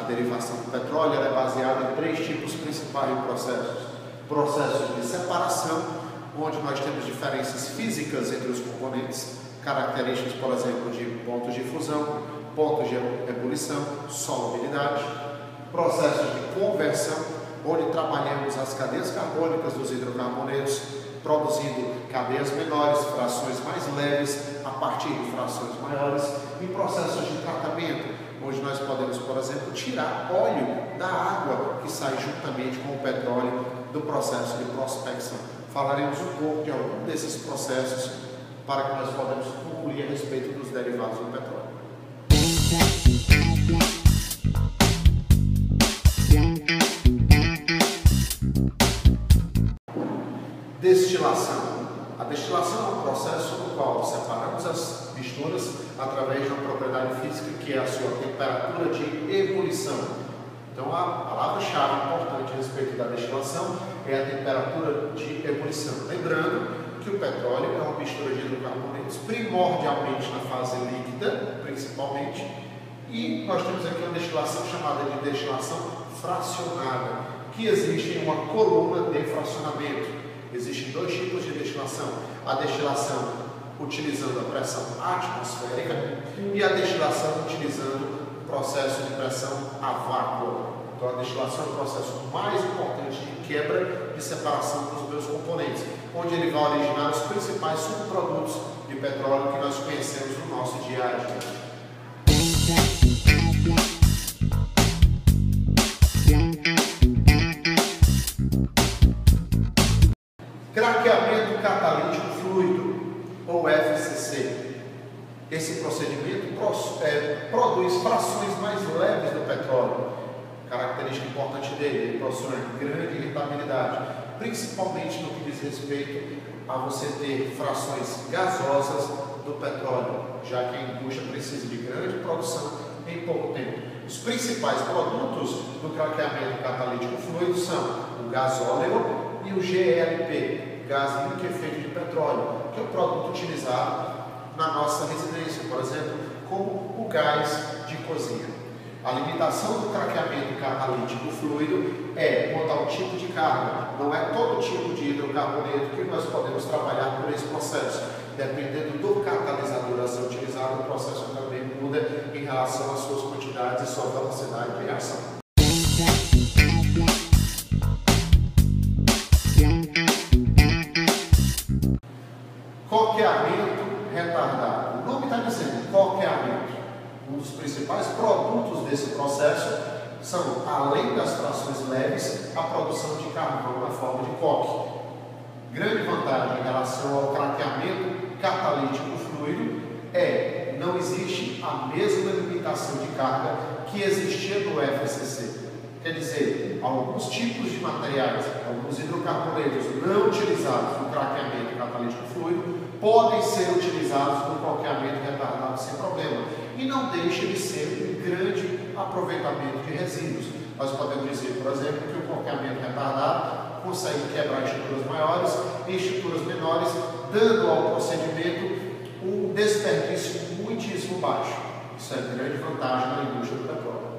derivação do petróleo ela é baseada em 3 tipos principais de processos. Processos de separação, onde nós temos diferenças físicas entre os componentes, características, por exemplo, de pontos de fusão, pontos de ebulição, solubilidade. Processos de conversão, onde trabalhamos as cadeias carbônicas dos hidrocarbonetos, produzindo cadeias menores, frações mais leves, a partir de frações maiores. E processos de tratamento, onde nós podemos, por exemplo, tirar óleo da água que sai juntamente com o petróleo do processo de prospecção. Falaremos um pouco de algum desses processos para que nós possamos concluir a respeito dos derivados do petróleo. Destilação. A destilação é um processo no qual separamos as misturas através de uma propriedade física que é a sua temperatura de ebulição. Então, a palavra-chave importante a respeito da destilação é a temperatura de ebulição. Lembrando que o petróleo é uma mistura de hidrocarbonetos, primordialmente na fase líquida, principalmente, e nós temos aqui uma destilação chamada de destilação fracionada, que existe em uma coluna de fracionamento. Existem 2 tipos de destilação: a destilação utilizando a pressão atmosférica e a destilação utilizando o processo de pressão a vácuo. Então, a destilação é o processo mais importante de quebra e separação dos meus componentes, onde ele vai originar os principais subprodutos de petróleo que nós conhecemos no nosso dia a dia. Craqueamento catalítico fluido, ou FCC. Esse procedimento produz frações mais leves do petróleo. Característica importante dele, ele possui grande irritabilidade, principalmente no que diz respeito a você ter frações gasosas do petróleo, já que a indústria precisa de grande produção em pouco tempo. Os principais produtos do craqueamento catalítico fluido são o gasóleo e o GLP, gás liquefeito de petróleo, que é o produto utilizado na nossa residência, por exemplo, como o gás de cozinha. A limitação do craqueamento catalítico fluido é quanto ao tipo de carga. Não é todo tipo de hidrocarboneto que nós podemos trabalhar por esse processo. Dependendo do catalisador a ser utilizado, o processo também muda em relação às suas quantidades e sua velocidade de reação. Coqueamento retardado. O nome está dizendo coqueamento. Um dos principais produtos desse processo são, além das frações leves, a produção de carvão na forma de coque. Grande vantagem em relação ao craqueamento catalítico fluido é não existe a mesma limitação de carga que existia no FCC. Quer dizer, alguns tipos de materiais, alguns hidrocarbonetos não utilizados no craqueamento catalítico fluido podem ser utilizados no coqueamento retardado sem problema e não deixa de ser um grande aproveitamento de resíduos. Nós podemos dizer, por exemplo, que o coqueamento retardado consegue quebrar estruturas maiores e estruturas menores, dando ao procedimento um desperdício muitíssimo baixo. Isso é grande vantagem na indústria do petróleo.